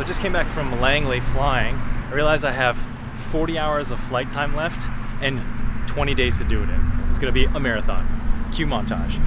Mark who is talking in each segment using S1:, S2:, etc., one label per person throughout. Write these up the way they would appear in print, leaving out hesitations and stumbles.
S1: So I just came back from Langley flying. I realized I have 40 hours of flight time left and 20 days to do it in. It's gonna be a marathon. Cue montage.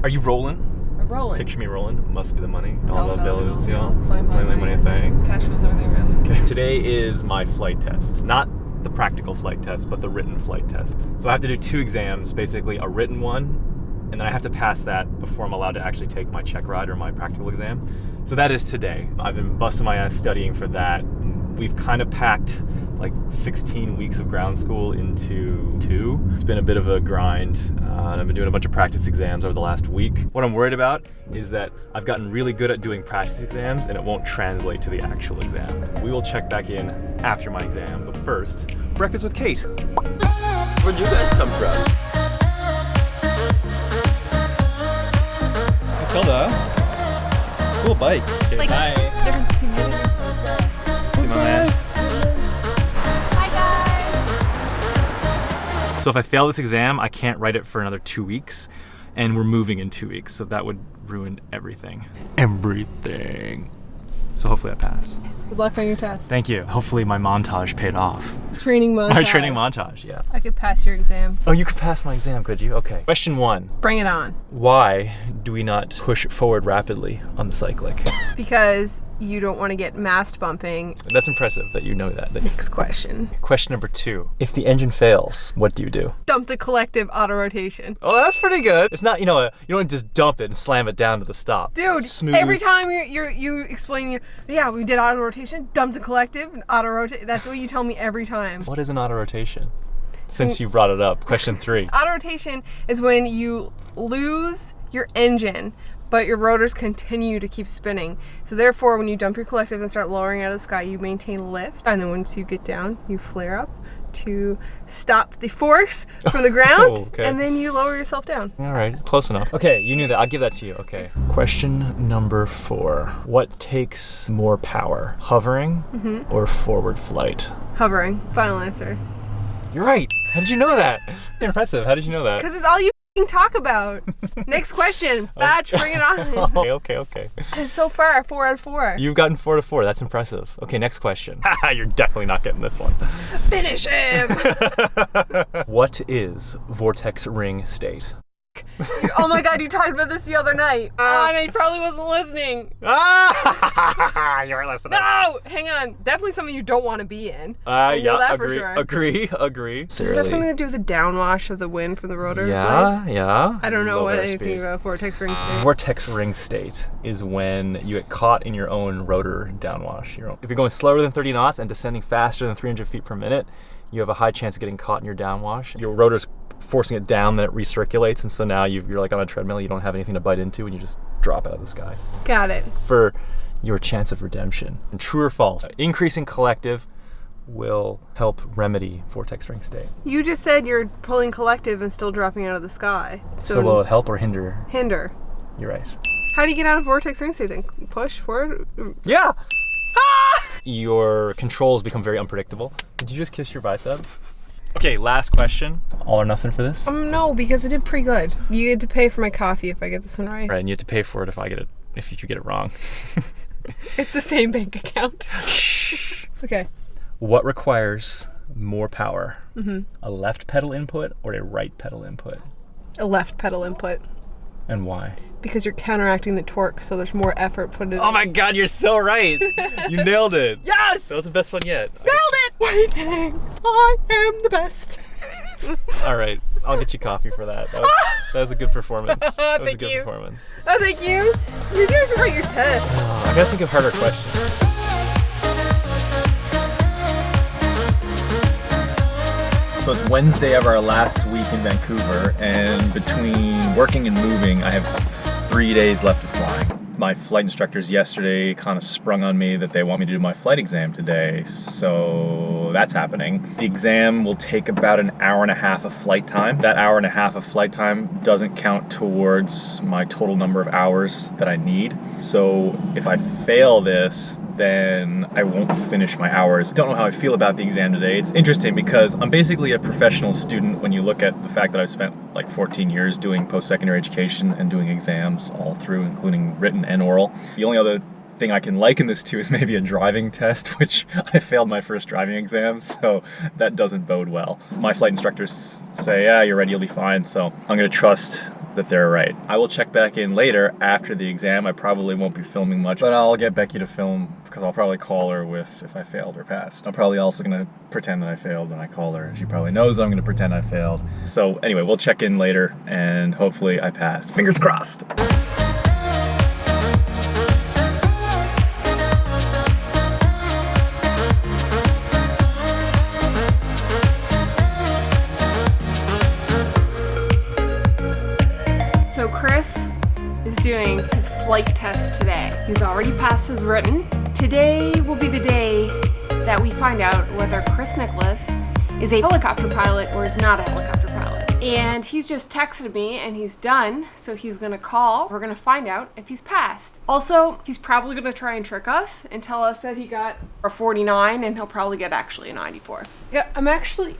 S1: Are you rolling?
S2: I'm rolling.
S1: Picture me rolling. Must be the money.
S2: Dollar bills,
S1: yeah.
S2: Blind
S1: Money a thing.
S2: Cash flows everything around.
S1: Okay. Today is my flight test. Not the practical flight test, but the written flight test. So I have to do 2 exams, basically a written one, and then I have to pass that before I'm allowed to actually take my check ride or my practical exam. So that is today. I've been busting my ass studying for that. We've kind of packed like 16 weeks of ground school into 2. It's been a bit of a grind, and I've been doing a bunch of practice exams over the last week. What I'm worried about is that I've gotten really good at doing practice exams and it won't translate to the actual exam. We will check back in after my exam, but first, breakfast with Kate.
S3: Where'd you guys come from?
S1: Matilda, cool bike. Okay,
S2: Like,
S1: bye.
S2: different communities.
S1: See my man.
S2: Hi guys.
S1: So if I fail this exam, I can't write it for another 2 weeks, and we're moving in 2 weeks, so that would ruin everything. Everything. So hopefully I pass.
S2: Good luck on your test.
S1: Thank you. Hopefully my montage paid off.
S2: Training montage.
S1: My training montage, yeah.
S2: I could pass your exam.
S1: Oh, you could pass my exam, could you? Okay. Question 1.
S2: Bring it on.
S1: Why do we not push forward rapidly on the cyclic?
S2: Because you don't want to get mast bumping.
S1: That's impressive that you know that.
S2: Next question.
S1: Question number 2. If the engine fails, what do you do?
S2: Dump the collective auto rotation.
S1: Oh, that's pretty good. It's not, you don't just dump it and slam it down to the stop.
S2: Dude,
S1: Smooth.
S2: every time you explain, yeah, we did auto rotation, dump the collective, and auto rotate. That's what you tell me every time.
S1: What is an auto rotation? Since you brought it up. Question 3.
S2: Auto rotation is when you lose your engine, but your rotors continue to keep spinning. So therefore, when you dump your collective and start lowering out of the sky, you maintain lift. And then once you get down, you flare up to stop the force from the ground.
S1: Okay.
S2: And then you lower yourself down.
S1: All right, close enough. Okay, you knew that. I'll give that to you. Okay. Question number 4. What takes more power, hovering or forward flight?
S2: Hovering. Final answer.
S1: You're right. How did you know that? Impressive. How did you know that?
S2: Because it's all you talk about. Next question. Batch, bring it on.
S1: Okay.
S2: And so far, 4 out of 4.
S1: You've gotten 4 to 4. That's impressive. Okay, next question. You're definitely not getting this one.
S2: Finish him.
S1: What is vortex ring state?
S2: Oh my god, you talked about this the other night. And I probably wasn't listening.
S1: You were listening.
S2: No! Hang on. Definitely something you don't want to be in.
S1: I know that
S2: for
S1: agree,
S2: sure.
S1: Agree.
S2: Does it have something to do with the downwash of the wind from the rotor
S1: Yeah,
S2: blades?
S1: yeah.
S2: I don't know
S1: Low
S2: what
S1: airspeed.
S2: anything about vortex ring state.
S1: Vortex ring state is when you get caught in your own rotor downwash. If you're going slower than 30 knots and descending faster than 300 feet per minute, you have a high chance of getting caught in your downwash. Your rotor's forcing it down, then it recirculates, and so now you're like on a treadmill, you don't have anything to bite into, and you just drop out of the sky.
S2: Got it.
S1: For your chance of redemption. And true or false, increasing collective will help remedy vortex ring state.
S2: You just said you're pulling collective and still dropping out of the sky.
S1: So will it help or hinder?
S2: Hinder.
S1: You're right.
S2: How do you get out of vortex ring state then? Push forward?
S1: Yeah!
S2: Ah!
S1: your controls become very unpredictable. Did you just kiss your bicep? Okay, last question. All or nothing for this?
S2: No, because I did pretty good. You get to pay for my coffee if I get this one right.
S1: Right, and you have to pay for it if you get it wrong.
S2: It's the same bank account. Okay.
S1: What requires more power? A left pedal input or a right pedal input?
S2: A left pedal input.
S1: And why?
S2: Because you're counteracting the torque, so there's more effort put in.
S1: Oh my god, you're so right! You nailed it!
S2: Yes!
S1: That was the best one yet.
S2: Nailed it! Waiting! I am the best.
S1: Alright, I'll get you coffee for that. That was a good performance. That was a good performance.
S2: Oh, thank you. Maybe I should write your test.
S1: I gotta think of harder questions. So it's Wednesday of our last week in Vancouver, and between working and moving, I have 3 days left of flying. My flight instructors yesterday kind of sprung on me that they want me to do my flight exam today, so that's happening. The exam will take about an hour and a half of flight time. That hour and a half of flight time doesn't count towards my total number of hours that I need. So if I fail this, then I won't finish my hours. Don't know how I feel about the exam today. It's interesting because I'm basically a professional student when you look at the fact that I've spent like 14 years doing post-secondary education and doing exams all through, including written and oral. The only other thing I can liken this to is maybe a driving test, which I failed my first driving exam, so that doesn't bode well. My flight instructors say, yeah, you're ready, you'll be fine, so I'm gonna trust that they're right. I will check back in later after the exam. I probably won't be filming much, but I'll get Becky to film because I'll probably call her with if I failed or passed. I'm probably also gonna pretend that I failed when I call her. She probably knows I'm gonna pretend I failed. So anyway, we'll check in later and hopefully I passed. Fingers crossed.
S2: So Chris is doing his flight test today. He's already passed his written. Today will be the day that we find out whether Chris Nicholas is a helicopter pilot or is not a helicopter pilot. And he's just texted me and he's done, so he's gonna call. We're gonna find out if he's passed. Also, he's probably gonna try and trick us and tell us that he got a 49 and he'll probably get actually a 94. Yeah, I'm actually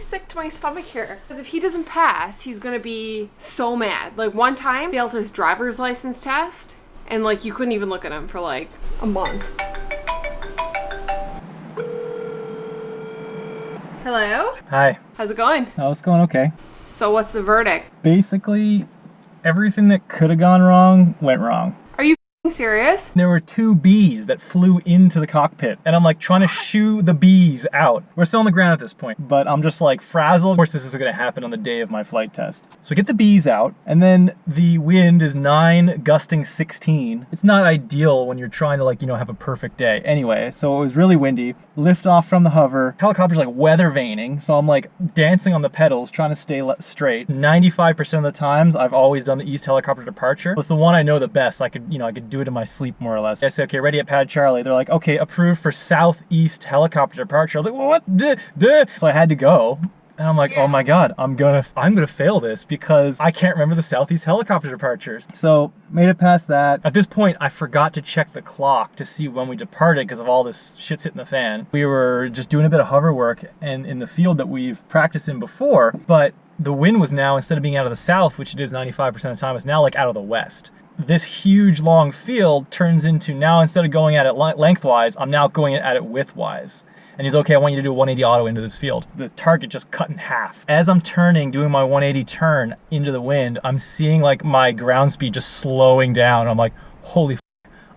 S2: sick to my stomach here. Because if he doesn't pass, he's gonna be so mad. Like one time, he failed his driver's license test and like you couldn't even look at him for like a month. Hello?
S1: Hi.
S2: How's it going?
S1: Oh, it's going okay.
S2: So what's the verdict?
S1: Basically, everything that could have gone wrong went wrong.
S2: Are you f***ing serious?
S1: There were 2 bees that flew into the cockpit, and I'm like trying to shoo the bees out. We're still on the ground at this point, but I'm just like frazzled. Of course, this is gonna happen on the day of my flight test. So we get the bees out, and then the wind is 9, gusting 16. It's not ideal when you're trying to like, have a perfect day. Anyway, so it was really windy. Lift off from the hover. Helicopter's like weather vaning, so I'm like dancing on the pedals, trying to stay straight. 95% of the times, I've always done the east helicopter departure. It's the one I know the best. I could do it in my sleep more or less. I say, okay, ready at pad Charlie. They're like, okay, approved for southeast helicopter departure. I was like, well, what? Duh. So I had to go. And I'm like, oh my god, I'm gonna fail this because I can't remember the southeast helicopter departures. So made it past that. At this point, I forgot to check the clock to see when we departed because of all this shit's hitting the fan. We were just doing a bit of hover work and in the field that we've practiced in before, but the wind was now, instead of being out of the south, which it is 95% of the time, it's now like out of the west. This huge long field turns into now, instead of going at it lengthwise, I'm now going at it widthwise. And he's okay, I want you to do a 180 auto into this field. The target just cut in half. As I'm turning, doing my 180 turn into the wind, I'm seeing like my ground speed just slowing down. I'm like, holy f***,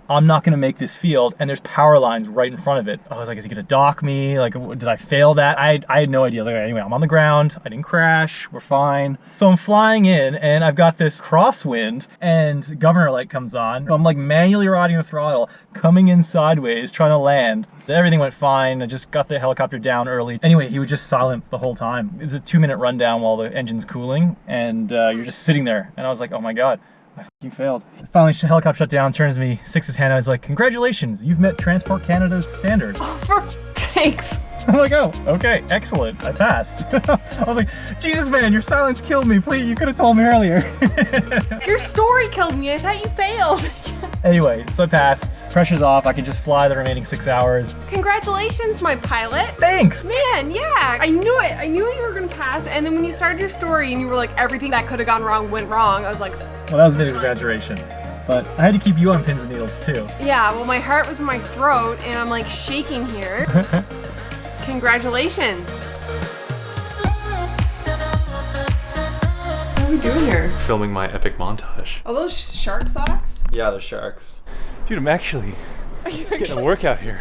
S1: I'm not gonna make this field, and there's power lines right in front of it. I was like, is he gonna dock me? Like, did I fail that? I had no idea. Like, anyway, I'm on the ground, I didn't crash, we're fine. So I'm flying in, and I've got this crosswind, and governor light comes on. I'm like manually riding the throttle, coming in sideways, trying to land. Everything went fine. I just got the helicopter down early. Anyway, he was just silent the whole time. It's a 2-minute rundown while the engine's cooling, and you're just sitting there. And I was like, oh my god, I f***ing failed. Finally, the helicopter shut down, turns to me, sticks his hand out, he's like, congratulations, you've met Transport Canada's standards.
S2: Oh, for sakes.
S1: I'm like, oh, okay, excellent, I passed. I was like, Jesus man, your silence killed me, please, you could have told me earlier.
S2: Your story killed me, I thought you failed.
S4: Anyway, so I passed. Pressure's off. I can just fly the remaining 6 hours.
S2: Congratulations, my pilot.
S4: Thanks!
S2: Man, yeah, I knew it. I knew you were gonna pass. And then when you started your story and you were like, everything that could have gone wrong went wrong, I was like,
S4: Well, that was a bit of exaggeration. But I had to keep you on pins and needles too.
S2: yeah, well, my heart was in my throat and I'm like shaking here. Congratulations. What are we doing here?
S1: Filming my epic montage.
S2: Are those shark socks?
S3: Yeah, they're sharks.
S1: Dude, I'm actually
S2: Are you
S1: getting a
S2: actually?
S1: workout here.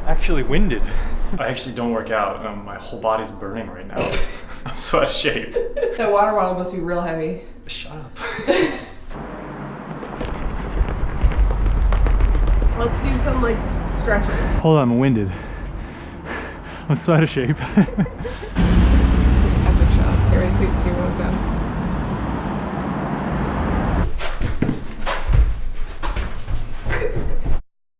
S1: Actually winded. I actually don't work out. My whole body's burning right now. I'm so out of shape.
S2: That water bottle must be real heavy.
S1: Shut up.
S2: Let's do some like stretches.
S4: Hold on, I'm winded. I'm so out of shape.
S2: Such an epic shot. Get ready, 3, 2, 1, go.